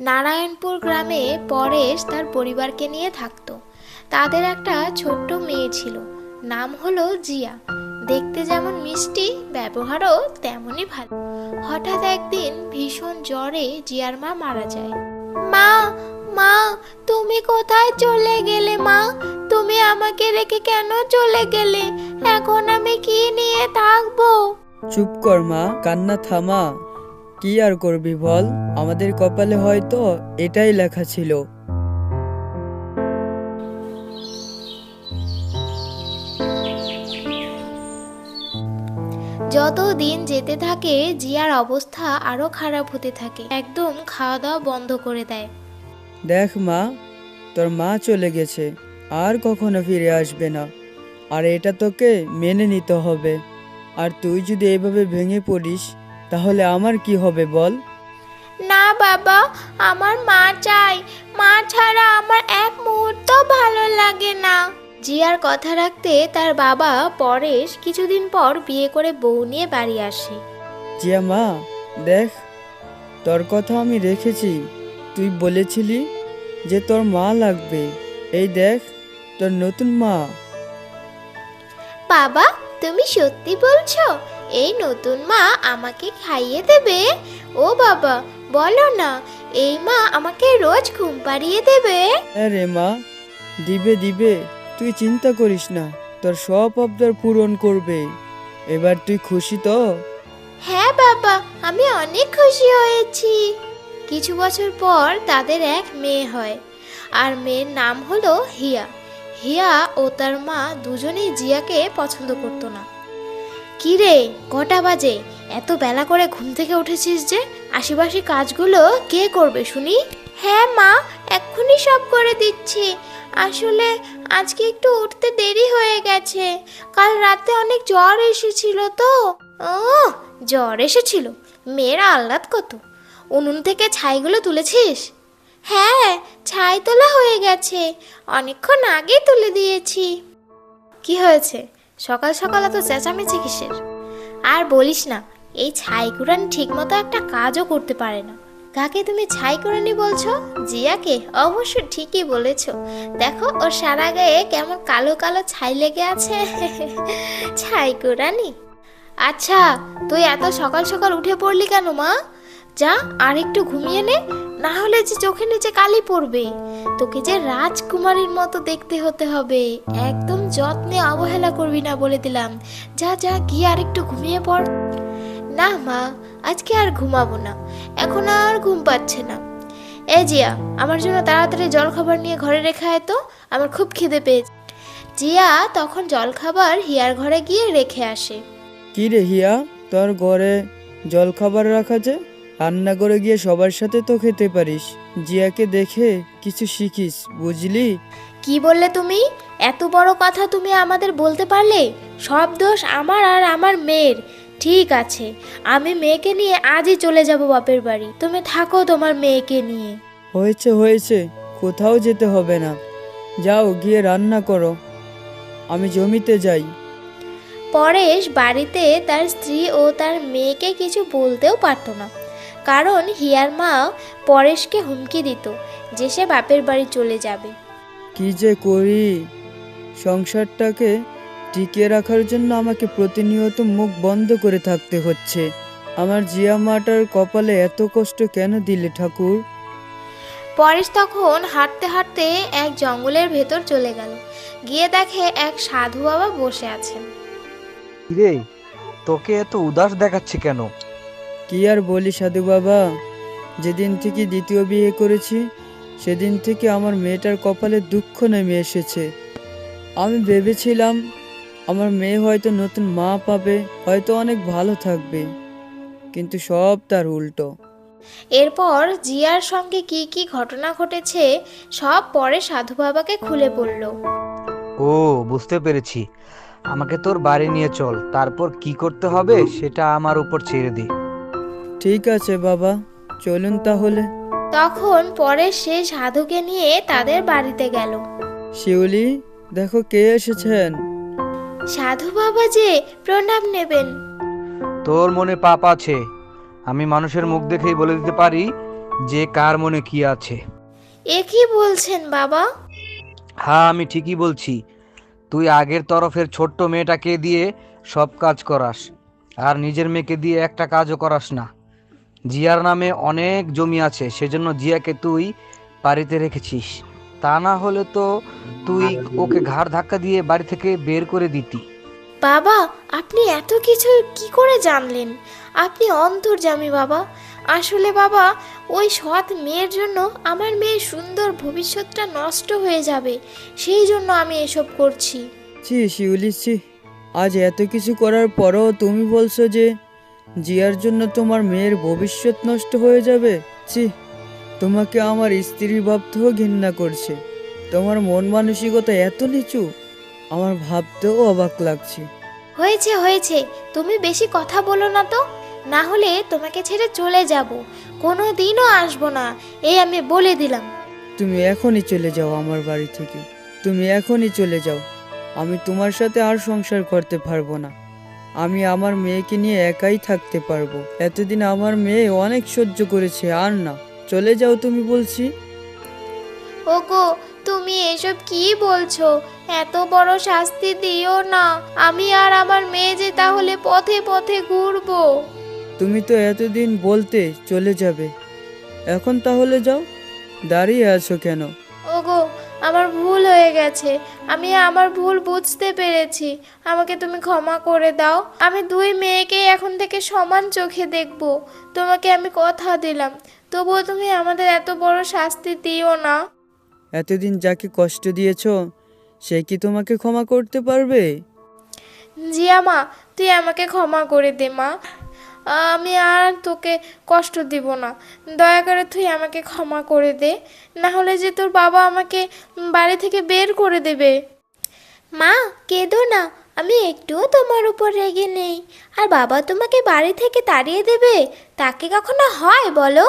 নারায়ণপুর গ্রামে পরেশ তার পরিবারকে নিয়ে থাকতো। তাদের একটা ছোট্ট মেয়ে ছিল, নাম হলো জিয়া। দেখতে যেমন মিষ্টি, ব্যবহারও তেমনই ভালো। হঠাৎ একদিন ভীষণ জ্বরে জিয়ার মা মারা যায়। মা, মা, তুমি কোথায় চলে গেলে? মা, তুমি আমাকে রেখে কেন চলে গেলে? এখন আমি কি নিয়ে থাকবো? চুপ কর মা, কান্না থামা। কি আর করবি বল, আমাদের কপালে হয়তো এটাই লেখা ছিল। যত দিন যেতে থাকে জিয়ার অবস্থা আরো খারাপ হতে থাকে, একদম খাওয়া দাওয়া বন্ধ করে দেয়। দেখ মা, তোর মা চলে গেছে, আর কখনো ফিরে আসবে না। আর এটা তোকে মেনে নিতে হবে। আর তুই যদি এইভাবে ভেঙে পড়িস তাহলে আমার কি হবে বল? না বাবা, আমার মা চাই। মা ছাড়া আমার এক মুহূর্ত ভালো লাগে না। জিয়ার কথা রাখতে তার বাবা পরেশ কিছুদিন পর বিয়ে করে বউ নিয়ে বাড়ি আসে। জিয়া মা, দেখ, তোর কথা আমি রেখেছি। তুই বলেছিলি যে তোর মা লাগবে। এই দেখ, তোর নতুন মা। বাবা, তুমি সত্যি বলছো? এই নতুন মা আমাকে খাইয়ে দেবে? ও বাবা, বলো না, এই মা আমাকে রোজ ঘুম পাড়িয়ে দেবে? হ্যাঁ রে মা, দিবে দিবে, তুই চিন্তা করিস না, তোর সব আবদার পূরণ করবে। এবার তুই খুশি তো? হ্যাঁ বাবা, আমি অনেক খুশি হয়েছি। কিছু বছর পর তাদের এক মেয়ে হয়, আর মেয়ের নাম হলো হিয়া। হিয়া ও তার মা দুজনেই জিয়াকে পছন্দ করতো না। কি রে, কটা বাজে? এত বেলা করে ঘুম থেকে উঠেছিস যে? আশেপাশে কাজগুলো কে করবে শুনি? হ্যাঁ মা, এক্ষুনি সব করে দিচ্ছি। আসলে আজকে একটু উঠতে দেরি হয়ে গেছে। কাল রাতে অনেক জ্বর এসেছিল তো। ও, জ্বর এসেছিল? মেয়ের আহ্লাদ কত। উনুন থেকে ছাইগুলো তুলেছিস? হ্যাঁ, ছাই তোলা হয়ে গেছে, অনেকক্ষণ আগে তুলে দিয়েছি। কি হয়েছে, সকাল সকাল এত চেঁচামেচি কিসের? আর বলিস না, এই ছাই কুড়ানি ঠিক মতো একটা কাজও করতে পারে না। কাকে তুমি ছাই কুড়ানি বলছো? জিয়াকে? অবশ্য ঠিকই বলেছো। দেখো, ওর সারা গায়ে কেমন কালো কালো ছাই লেগে আছে। ছাই কুড়ানি? আচ্ছা, তুই এত সকাল সকাল উঠে পড়লি কেন মা? যা, আর একটু ঘুমিয়ে নে, না হলে যে চোখের নিচে কালি পড়বে। তোকে যে রাজকুমারীর মতো দেখতে হতে হবে। একদম যত্নে অবহেলা করবি না বলে দিলাম। যা যা, গিয়ে আর একটু ঘুমিয়ে পড়। না মা, আজকে আর ঘুমাবো না, এখন আর ঘুম পাচ্ছে না। এই জিয়া, আমার জন্য তাড়াতাড়ি জলখাবার নিয়ে ঘরে রেখে আয় তো, আমার খুব খিদে পেয়েছে। জিয়া তখন জলখাবার হিয়ার ঘরে গিয়ে রেখে আসে। কি রে হিয়া, তোর ঘরে জলখাবার রাখা যে? রান্না করে গিয়ে সবার সাথে তো খেতে পারিস। জিয়াকে দেখে কিছু শিখিস, বুঝলি? কি বললে তুমি? এত বড় কথা তুমি আমাদের বলতে পারলে? সব দোষ আমার আর আমার মেয়ের। ঠিক আছে, আমি মেয়েকে নিয়ে আজই চলে যাব বাপের বাড়ি। তুমি থাকো তোমার মেয়েকে নিয়ে। হয়েছে হয়েছে, কোথাও যেতে হবে না। যাও গিয়ে রান্না করো, আমি জমিতে যাই। পরেশ বাড়িতে তার স্ত্রী ও তার মেয়েকে কিছু বলতেও পারতো না, কারণ হিয়ার মা পরেশকে হুমকি দিত যে সে বাপের বাড়ি চলে যাবে। কি যে করি, সংসারটাকে টিকিয়ে রাখার জন্য আমাকে প্রতিনিয়ত মুখ বন্ধ করে থাকতে হচ্ছে। আমার জিয়া মাটার কপালে এত কষ্ট কেন দিলে ঠাকুর? পরেশ তখন হাঁটতে হাঁটতে এক জঙ্গলের ভেতর চলে গেল। গিয়ে দেখে এক সাধু বাবা বসে আছেন। রে, তোকে এত উদাস দেখাচ্ছে কেন? কি আর বলি সাধু বাবা, যেদিন থেকে দ্বিতীয় বিয়ে করেছি সেদিন থেকে আমার মেয়েটার কপালে দুঃখ নেমে এসেছে। আমি ভেবেছিলাম আমার মেয়ে হয়তো নতুন মা পাবে, হয়তো অনেক ভালো থাকবে, কিন্তু সব তার উল্টো। এরপর জিয়ার সঙ্গে কি কি ঘটনা ঘটেছে সব পরে সাধু বাবাকে খুলে বলল। ও, বুঝতে পেরেছি। আমাকে তোর বাড়ি নিয়ে চল, তারপর কি করতে হবে সেটা আমার উপর ছেড়ে দে। ঠিক আছে বাবা, চলুন তাহলে। তখন পরে সে সাধুকে নিয়ে তাদের বাড়িতে গেল। শিউলি, দেখো কে এসেছেন। সাধু বাবা যে, প্রণাম নেবেন। তোর মনে পাপ আছে। আমি মানুষের মুখ দেখেই বলে দিতে পারি যে কার মনে কি আছে। এ কি বলছেন বাবা? হ্যাঁ, আমি ঠিকই বলছি। তুই আগের তরফের ছোট্ট মেয়েটাকে দিয়ে সব কাজ করাস, আর নিজের মেয়েকে দিয়ে একটা কাজও করাস না। জিয়ার নামে অনেক জমি আছে, সেজন্য জিয়াকে তুই বাড়িতে রেখেছিস। তা না হলে তো তুই ওকে ঘাড় ধাক্কা দিয়ে বাড়ি থেকে বের করে দিতি। বাবা, আপনি এত কিছু কি করে জানলেন? আপনি অন্তর্যামী বাবা। আসলে বাবা, ওই সৎ মেয়ের জন্য আমার মেয়ের সুন্দর ভবিষ্যৎটা নষ্ট হয়ে যাবে, সেই জন্য আমি এসব করছি। ছি শিউলি, ছি। আজ এত কিছু করার পরও তুমি বলছো যে জিয়ার জন্য তোমার মেয়ের ভবিষ্যৎ নষ্ট হয়ে যাবে? ছি, তোমাকে আমার স্ত্রী ভাবতেও ঘৃণা করছে। তোমার মন মানসিকতা এত নিচু, আমার ভাবতেও অবাক লাগছে। হয়েছে হয়েছে, তুমি বেশি কথা বলো না তো, না হলে তোমাকে ছেড়ে চলে যাব, কোনো দিনও আসবো না, এই আমি বলে দিলাম। তুমি এখনই চলে যাও আমার বাড়ি থেকে, তুমি এখনই চলে যাও। আমি তোমার সাথে আর সংসার করতে পারবো না। আমি আমার মেয়েকে নিয়ে একাই থাকতে পারবো। এতদিন আমার মেয়ে অনেক সহ্য করেছে, আর না, চলে যাও তুমি বলছি। ওগো, তুমি এসব কি বলছো? এত বড় শাস্তি দিও না, আমি আর আমার মেয়ে যে তাহলে পথে পথে ঘুরবো। তুমি তো এতদিন বলতে চলে যাবে, এখন তাহলে যাও, দাঁড়িয়ে আছো কেন? ওগো, আমার ভুল হয়ে গেছে, আমি আমার ভুল বুঝতে পেরেছি, আমাকে তুমি ক্ষমা করে দাও। আমি দুই মেয়েকেই এখন থেকে সমান চোখে দেখব, তোমাকে আমি কথা দিলাম। তবুও তুমি আমাদের এত বড় শাস্তি দিও না। এতদিন যাকে কষ্ট দিয়েছো সে কি তোমাকে ক্ষমা করতে পারবে? জিয়া মা, তুই আমাকে ক্ষমা করে দে মা, আমি আর তোকে কষ্ট দিব না, দয়া করে তুই আমাকে ক্ষমা করে দে, না হলে যে তোর বাবা আমাকে বাড়ি থেকে বের করে দেবে। মা, কেঁদো না, আমি একটুও তোমার উপর রেগে নেই। আর বাবা তোমাকে বাড়ি থেকে তাড়িয়ে দেবে, তাকে কখনো হয় বলো?